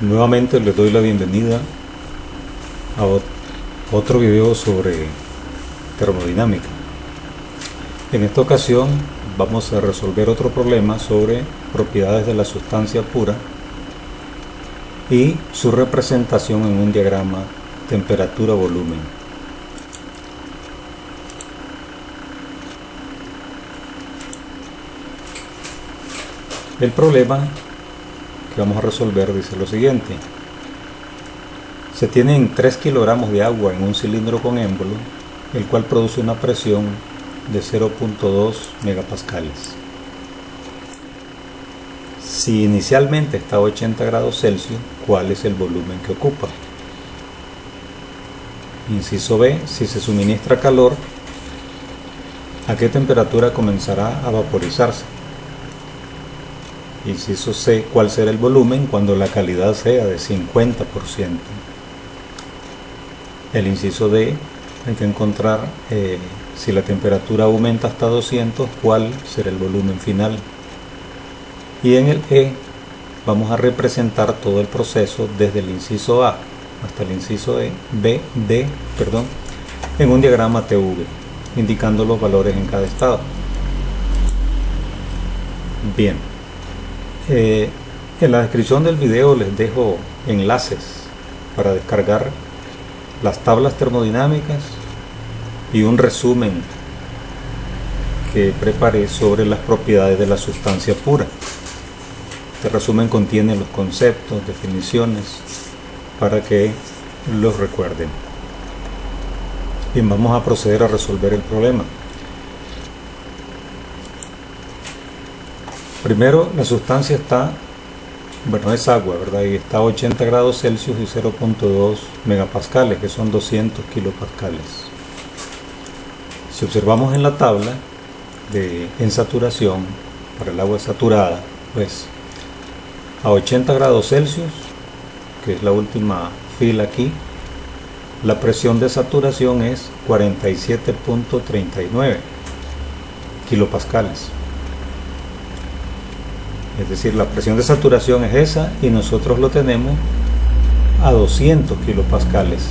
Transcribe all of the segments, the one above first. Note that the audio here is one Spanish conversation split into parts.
Nuevamente les doy la bienvenida a otro video sobre termodinámica. En esta ocasión vamos a resolver otro problema sobre propiedades de la sustancia pura y su representación en un diagrama temperatura-volumen. El problema que vamos a resolver dice lo siguiente: se tienen 3 kilogramos de agua en un cilindro con émbolo, el cual produce una presión de 0.2 megapascales. Si inicialmente está a 80 grados Celsius, ¿cuál es el volumen que ocupa? Inciso B, si se suministra calor, ¿a qué temperatura comenzará a vaporizarse? Inciso C, ¿cuál será el volumen cuando la calidad sea de 50%? El inciso D, hay que encontrar si la temperatura aumenta hasta 200, ¿cuál será el volumen final? Y en el E vamos a representar todo el proceso desde el inciso A hasta el inciso D, en un diagrama TV, indicando los valores en cada estado. Bien. En la descripción del video les dejo enlaces para descargar las tablas termodinámicas y un resumen que preparé sobre las propiedades de la sustancia pura. Este resumen contiene los conceptos, definiciones, para que los recuerden. Bien, vamos a proceder a resolver el problema. Primero, la sustancia es agua, ¿verdad? Y está a 80 grados Celsius y 0.2 megapascales, que son 200 kilopascales. Si observamos en la tabla en saturación, para el agua saturada, pues a 80 grados Celsius, que es la última fila aquí, la presión de saturación es 47.39 kilopascales. Es decir, la presión de saturación es esa y nosotros lo tenemos a 200 kilopascales.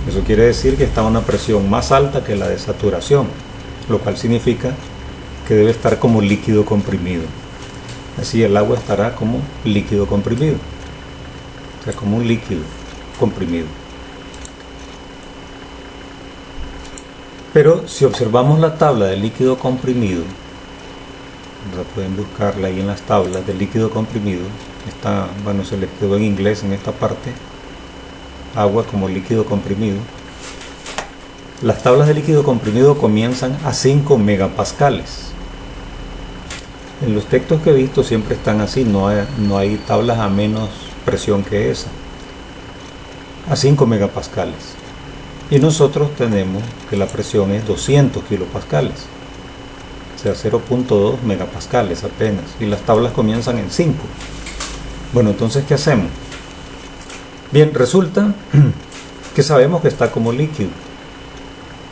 Eso quiere decir que está a una presión más alta que la de saturación, lo cual significa que debe estar como líquido comprimido. Así el agua estará como líquido comprimido, o sea, como un líquido comprimido. Pero si observamos la tabla de líquido comprimido, pueden buscarla ahí en las tablas del líquido comprimido. Se les quedó en inglés en esta parte, agua como líquido comprimido. Las tablas de líquido comprimido comienzan a 5 megapascales. En los textos que he visto siempre están así, no hay tablas a menos presión que esa, a 5 megapascales. Y nosotros tenemos que la presión es 200 kilopascales. O sea, 0.2 megapascales apenas, y las tablas comienzan en 5. Bueno, entonces, ¿qué hacemos? Bien, resulta que sabemos que está como líquido,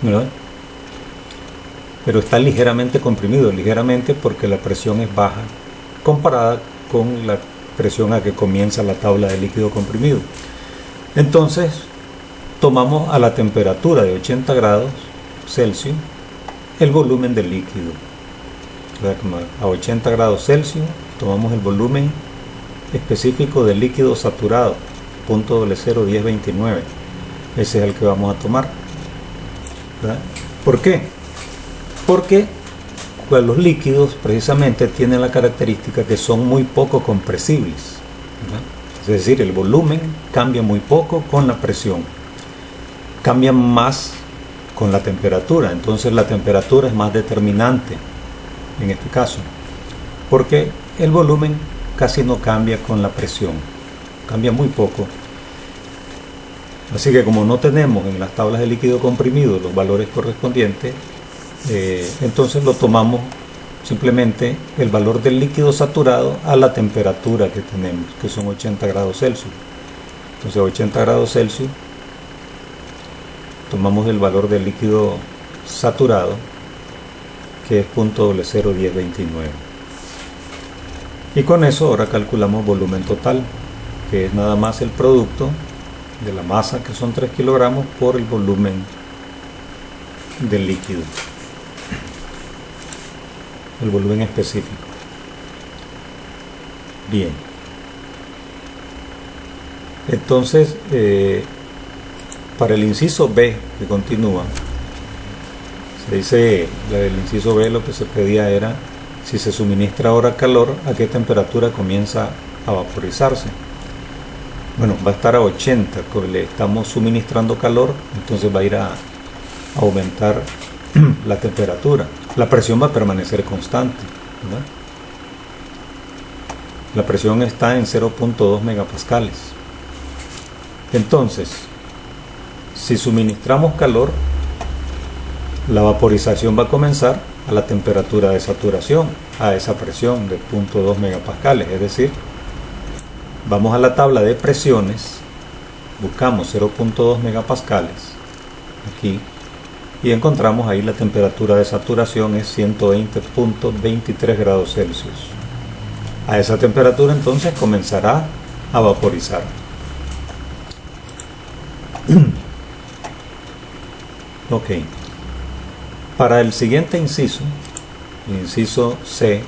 ¿verdad? Pero está ligeramente comprimido, ligeramente porque la presión es baja comparada con la presión a que comienza la tabla de líquido comprimido. Entonces, tomamos a la temperatura de 80 grados Celsius el volumen del líquido. A 80 grados Celsius tomamos el volumen específico del líquido saturado, .01029. Ese es el que vamos a tomar, ¿verdad? ¿Por qué? Porque pues, los líquidos precisamente tienen la característica que son muy poco compresibles, ¿verdad? Es decir, el volumen cambia muy poco con la presión, cambia más con la temperatura. Entonces la temperatura es más determinante en este caso, porque el volumen casi no cambia con la presión, cambia muy poco. Así que como no tenemos en las tablas de líquido comprimido los valores correspondientes, entonces lo tomamos simplemente el valor del líquido saturado a la temperatura que tenemos, que son 80 grados Celsius. Entonces a 80 grados Celsius tomamos el valor del líquido saturado, que es .01029. Y con eso ahora calculamos volumen total, que es nada más el producto de la masa, que son 3 kilogramos, por el volumen del líquido, el volumen específico. Bien, entonces para el inciso B, que continúa, se dice, el inciso B, lo que se pedía era si se suministra ahora calor, a qué temperatura comienza a vaporizarse. Bueno, va a estar a 80, le estamos suministrando calor, entonces va a ir a aumentar la temperatura. La presión va a permanecer constante, ¿verdad? La presión está en 0.2 megapascales. Entonces, si suministramos calor, la vaporización va a comenzar a la temperatura de saturación, a esa presión de 0.2 megapascales. Es decir, vamos a la tabla de presiones, buscamos 0.2 megapascales aquí y encontramos ahí la temperatura de saturación es 120.23 grados Celsius. A esa temperatura entonces comenzará a vaporizar. Ok. Para el siguiente inciso, el inciso C,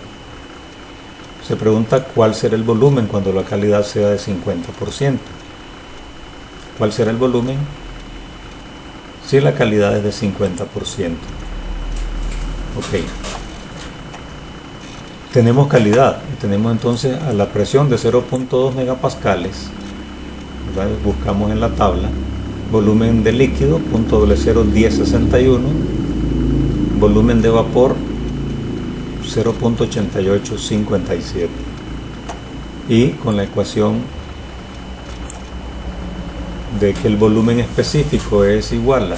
se pregunta cuál será el volumen cuando la calidad sea de 50%. ¿Cuál será el volumen si la calidad es de 50%? Ok. Tenemos calidad, tenemos entonces a la presión de 0.2 megapascales, ¿verdad? Buscamos en la tabla volumen de líquido, .001061, volumen de vapor 0.8857, y con la ecuación de que el volumen específico es igual a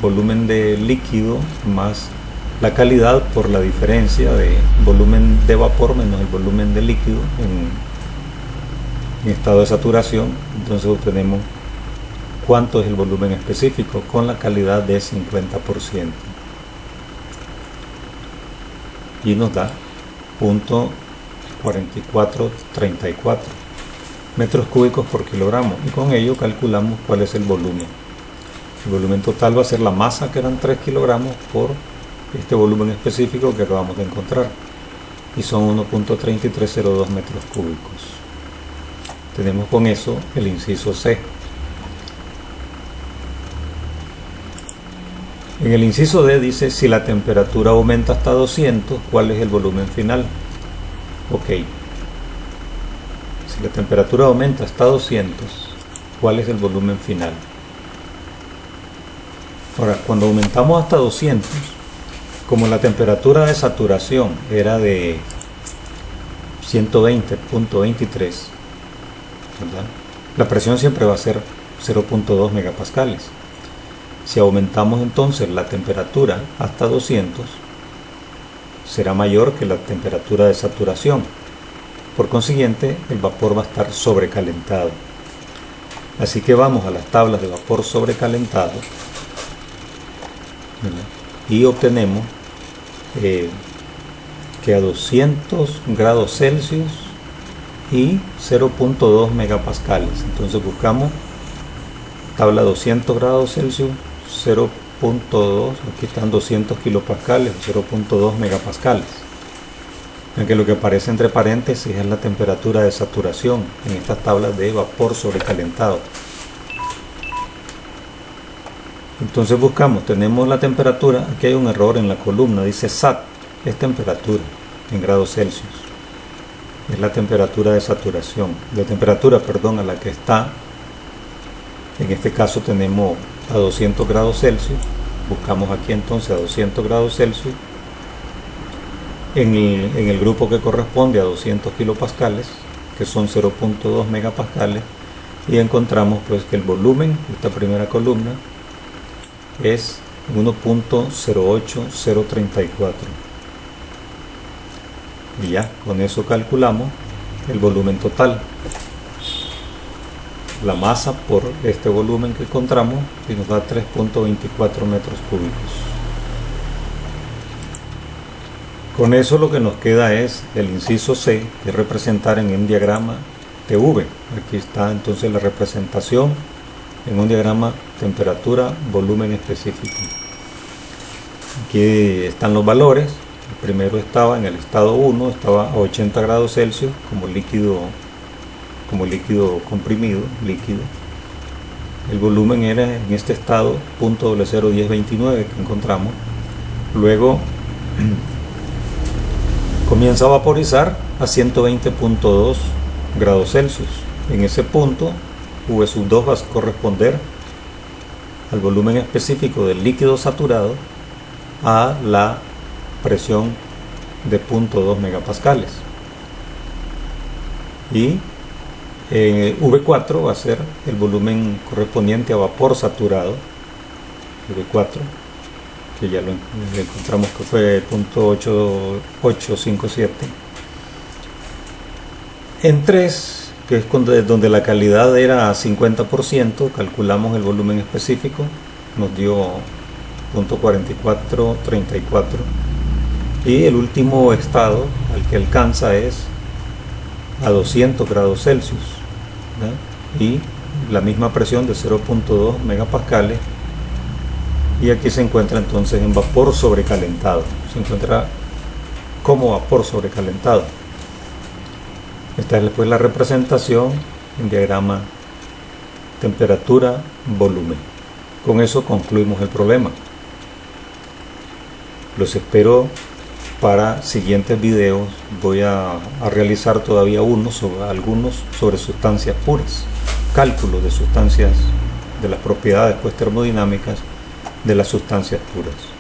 volumen de líquido más la calidad por la diferencia de volumen de vapor menos el volumen de líquido en estado de saturación, entonces obtenemos cuánto es el volumen específico con la calidad de 50%. Y nos da 0.4434 metros cúbicos por kilogramo, y con ello calculamos cuál es el volumen. El volumen total va a ser la masa, que eran 3 kilogramos, por este volumen específico que acabamos de encontrar, y son 1.3302 metros cúbicos. Tenemos con eso el inciso C. En el inciso D dice, si la temperatura aumenta hasta 200, ¿cuál es el volumen final? Ok. Si la temperatura aumenta hasta 200, ¿cuál es el volumen final? Ahora, cuando aumentamos hasta 200, como la temperatura de saturación era de 120.23, ¿verdad? La presión siempre va a ser 0.2 megapascales. Si aumentamos entonces la temperatura hasta 200, será mayor que la temperatura de saturación. Por consiguiente, el vapor va a estar sobrecalentado. Así que vamos a las tablas de vapor sobrecalentado, ¿verdad? Y obtenemos que a 200 grados Celsius y 0.2 megapascales. Entonces buscamos tabla 200 grados Celsius, 0.2, aquí están 200 kilopascales, 0.2 megapascales. Aunque lo que aparece entre paréntesis es la temperatura de saturación en estas tablas de vapor sobrecalentado. Entonces buscamos, tenemos la temperatura, aquí hay un error en la columna, dice SAT, es temperatura en grados Celsius, es la temperatura de saturación, la temperatura, perdón, a la que está. En este caso tenemos a 200 grados Celsius, buscamos aquí entonces a 200 grados Celsius, en el grupo que corresponde a 200 kilopascales, que son 0.2 megapascales, y encontramos pues que el volumen de esta primera columna es 1.08034, y ya con eso calculamos el volumen total, la masa por este volumen que encontramos, y nos da 3.24 metros cúbicos. Con eso lo que nos queda es el inciso C, que es representar en un diagrama de V. Aquí está entonces la representación en un diagrama temperatura, volumen específico. Aquí están los valores. El primero estaba en el estado 1, estaba a 80 grados Celsius como líquido comprimido, líquido. El volumen era en este estado .001029 que encontramos. Luego comienza a vaporizar a 120.2 grados Celsius. En ese punto V2 va a corresponder al volumen específico del líquido saturado a la presión de 0.2 megapascales. Y V4 va a ser el volumen correspondiente a vapor saturado, V4, que ya lo encontramos que fue 0.8857. En 3, que es donde la calidad era 50%, calculamos el volumen específico, nos dio 0.4434, y el último estado al que alcanza es a 200 grados Celsius, ¿verdad? Y la misma presión de 0.2 megapascales, y aquí se encuentra entonces en vapor sobrecalentado, se encuentra como vapor sobrecalentado. Esta es después la representación en diagrama temperatura, volumen. Con eso concluimos el problema. Los espero para siguientes videos. Voy a realizar todavía algunos sobre sustancias puras, cálculos de sustancias, de las propiedades pues termodinámicas de las sustancias puras.